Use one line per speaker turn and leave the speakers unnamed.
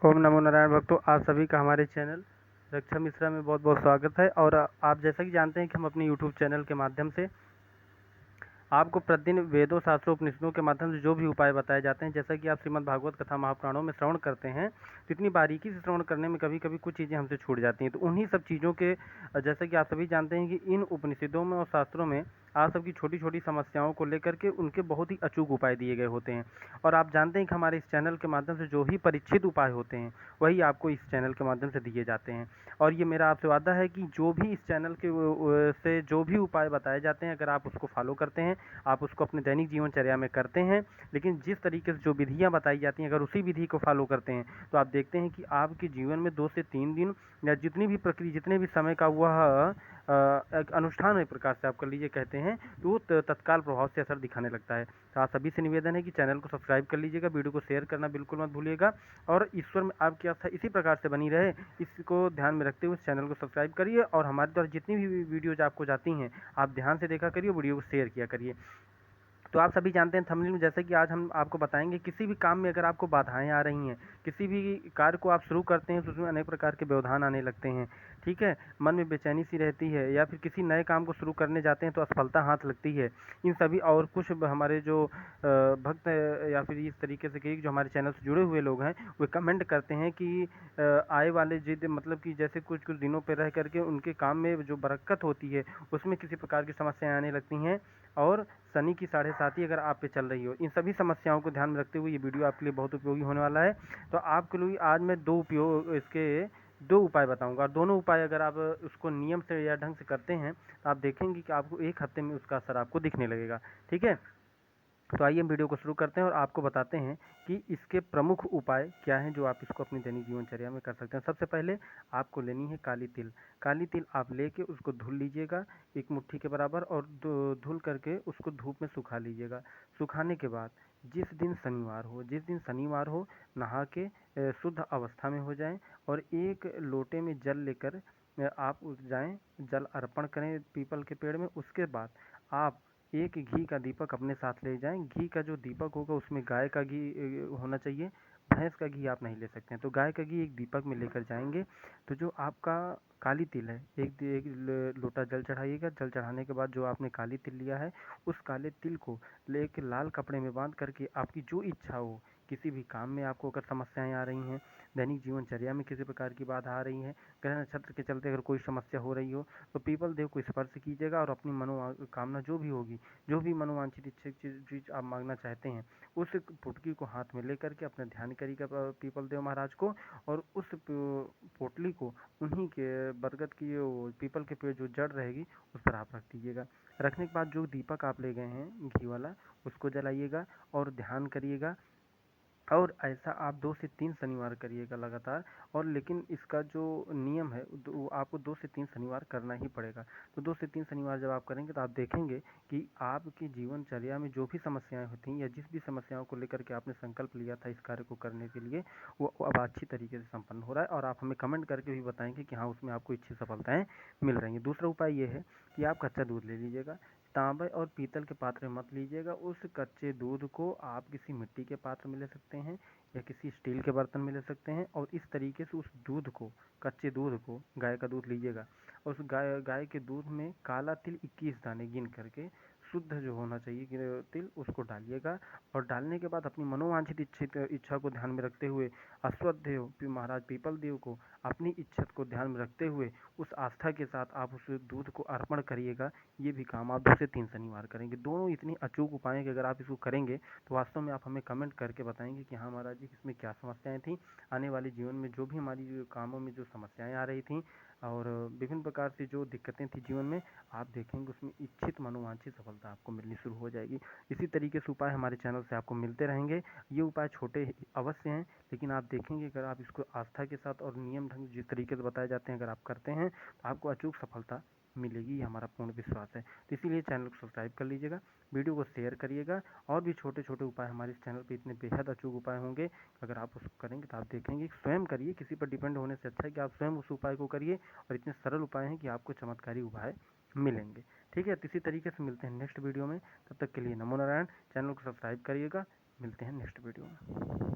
ओम नमो नारायण भक्तों, आप सभी का हमारे चैनल रक्षा मिश्रा में बहुत बहुत स्वागत है। और आप जैसा कि जानते हैं कि हम अपने यूट्यूब चैनल के माध्यम से आपको प्रतिदिन वेदों शास्त्रों उपनिषदों के माध्यम से जो भी उपाय बताए जाते हैं, जैसा कि आप श्रीमद् भागवत कथा महापुराणों में श्रवण करते हैं, तो इतनी बारीकी से श्रवण करने में कभी कभी कुछ चीज़ें हमसे छूट जाती हैं। तो उन्हीं सब चीज़ों के जैसा कि आप सभी जानते हैं कि इन उपनिषदों में और शास्त्रों में आप सबकी छोटी छोटी समस्याओं को लेकर के उनके बहुत ही अचूक उपाय दिए गए होते हैं। और आप जानते हैं कि हमारे इस चैनल के माध्यम से जो भी परीक्षित उपाय होते हैं वही आपको इस चैनल के माध्यम से दिए जाते हैं। और ये मेरा आपसे वादा है कि जो भी इस चैनल के से जो भी उपाय बताए जाते हैं, अगर आप उसको फॉलो करते हैं, आप उसको अपने दैनिक जीवनचर्या में करते हैं, लेकिन जिस तरीके से जो विधियां बताई जाती हैं अगर उसी विधि को फॉलो करते हैं, तो आप देखते हैं कि आपके जीवन में 2 से 3 दिन या जितनी भी प्रक्रिया जितने भी समय का वह एक अनुष्ठान एक प्रकार से आप कर लीजिए कहते हैं, तो वो तत्काल प्रभाव से असर दिखाने लगता है। तो आप सभी से निवेदन है कि चैनल को सब्सक्राइब कर लीजिएगा, वीडियो को शेयर करना बिल्कुल मत भूलिएगा। और ईश्वर में आपकी आस्था इसी प्रकार से बनी रहे, इसको ध्यान में रखते हुए इस चैनल को सब्सक्राइब करिए। और हमारे द्वारा जितनी भी वीडियोज आपको जाती हैं आप ध्यान से देखा करिए, वीडियो को शेयर किया करिए। तो आप सभी जानते हैं थंबनेल में, जैसे कि आज हम आपको बताएंगे किसी भी काम में अगर आपको बाधाएं आ रही हैं, किसी भी कार्य को आप शुरू करते हैं तो उसमें अनेक प्रकार के व्यवधान आने लगते हैं, ठीक है, मन में बेचैनी सी रहती है, या फिर किसी नए काम को शुरू करने जाते हैं तो असफलता हाथ लगती है। इन सभी और कुछ हमारे जो भक्त या फिर इस तरीके से कि जो हमारे चैनल से जुड़े हुए लोग हैं वे कमेंट करते हैं कि आए वाले जिद मतलब कि जैसे कुछ कुछ दिनों पर रह करके उनके काम में जो बरकत होती है उसमें किसी प्रकार की समस्याएं आने लगती हैं, और शनि की 7.5 अगर आप पे चल रही हो। इन सभी समस्याओं को ध्यान में रखते हुए ये वीडियो आपके लिए बहुत उपयोगी होने वाला है। तो आपके लिए आज मैं दो उपाय बताऊंगा, और दोनों उपाय अगर आप उसको नियम से या ढंग से करते हैं तो आप देखेंगे कि आपको 1 हफ्ते में उसका असर आपको दिखने लगेगा, ठीक है। तो आइए हम वीडियो को शुरू करते हैं और आपको बताते हैं कि इसके प्रमुख उपाय क्या हैं जो आप इसको अपनी दैनिक जीवनचर्या में कर सकते हैं। सबसे पहले आपको लेनी है काली तिल। काली तिल आप लेके उसको धुल लीजिएगा 1 मुट्ठी के बराबर, और धुल करके उसको धूप में सुखा लीजिएगा। सुखाने के बाद जिस दिन शनिवार हो नहा के शुद्ध अवस्था में हो जाएं, और 1 लोटे में जल लेकर आप उस जाएं, जल अर्पण करें पीपल के पेड़ में। उसके बाद आप 1 घी का दीपक अपने साथ ले जाएं। घी का जो दीपक होगा उसमें गाय का घी होना चाहिए, भैंस का घी आप नहीं ले सकते हैं। तो गाय का घी 1 दीपक में लेकर जाएंगे। तो जो आपका काली तिल है, एक लोटा जल चढ़ाइएगा। जल चढ़ाने के बाद जो आपने काली तिल लिया है उस काले तिल को लेके लाल कपड़े में बांध करके आपकी जो इच्छा हो, किसी भी काम में आपको अगर समस्याएं आ रही हैं, दैनिक जीवनचर्या में किसी प्रकार की बाधा आ रही है, ग्रह नक्षत्र के चलते अगर कोई समस्या हो रही हो, तो पीपल देव को स्पर्श कीजिएगा और अपनी मनोकामना जो भी होगी, जो भी मनोवांछित इच्छित चीज आप मांगना चाहते हैं, उस पोटकी को हाथ में लेकर के अपना ध्यान करिएगा पीपल देव महाराज को। और उस पोटली को उन्हीं के बरगद की पीपल के पेड़ जो जड़ रहेगी उस पर आप रख दीजिएगा। रखने के बाद जो दीपक आप ले गए हैं घी वाला उसको जलाइएगा और ध्यान करिएगा। और ऐसा आप 2 से 3 शनिवार करिएगा लगातार। और लेकिन इसका जो नियम है आपको 2 से 3 शनिवार करना ही पड़ेगा। तो 2 से 3 शनिवार जब आप करेंगे तो आप देखेंगे कि आपकी जीवनचर्या में जो भी समस्याएं होती हैं या जिस भी समस्याओं को लेकर के आपने संकल्प लिया था इस कार्य को करने के लिए, वो अब अच्छी तरीके से संपन्न हो रहा है। और आप हमें कमेंट करके भी बताएंगे कि हाँ उसमें आपको इच्छी सफलताएं मिल रही हैं। दूसरा उपाय ये है कि आप कच्चा दूध ले लीजिएगा। तांबे और पीतल के पात्र में मत लीजिएगा। उस कच्चे दूध को आप किसी मिट्टी के पात्र में ले सकते हैं या किसी स्टील के बर्तन में ले सकते हैं। और इस तरीके से उस दूध को, कच्चे दूध को, गाय का दूध लीजिएगा। उस गाय के दूध में काला तिल 21 दाने गिन करके, शुद्ध जो होना चाहिए कि तिल, उसको डालिएगा। और डालने के बाद अपनी मनोवांछित इच्छा को ध्यान में रखते हुए अश्वत्थ देव महाराज पीपल देव को अपनी इच्छा को ध्यान में रखते हुए उस आस्था के साथ आप उस दूध को अर्पण करिएगा। ये भी काम आप 2 से 3 शनिवार करेंगे। दोनों इतनी अचूक उपाय हैं कि अगर आप इसको करेंगे तो वास्तव में आप हमें कमेंट करके बताएंगे कि हाँ महाराज जी इसमें क्या समस्याएं थी, आने वाले जीवन में जो भी हमारी कामों में जो समस्याएं आ रही थी और विभिन्न प्रकार से जो दिक्कतें थी जीवन में, आप देखेंगे उसमें इच्छित मनोवांछित सफलता आपको मिलनी शुरू हो जाएगी। इसी तरीके से उपाय हमारे चैनल से आपको मिलते रहेंगे। ये उपाय छोटे अवश्य हैं, लेकिन आप देखेंगे अगर आप इसको आस्था के साथ और नियम ढंग जिस तरीके से बताए जाते हैं अगर आप करते हैं तो आपको अचूक सफलता मिलेगी, ये हमारा पूर्ण विश्वास है। तो इसीलिए चैनल को सब्सक्राइब कर लीजिएगा, वीडियो को शेयर करिएगा। और भी छोटे छोटे उपाय हमारे इस चैनल पे इतने बेहद अचूक उपाय होंगे, अगर आप उसको करेंगे तो आप देखेंगे स्वयं करिए, किसी पर डिपेंड होने से अच्छा है कि आप स्वयं उस उपाय को करिए। और इतने सरल उपाय हैं कि आपको चमत्कारी उपाय मिलेंगे, ठीक है। तो इसी तरीके से मिलते हैं नेक्स्ट वीडियो में, तब तक के लिए नमो नारायण। चैनल को सब्सक्राइब करिएगा, मिलते हैं नेक्स्ट वीडियो में।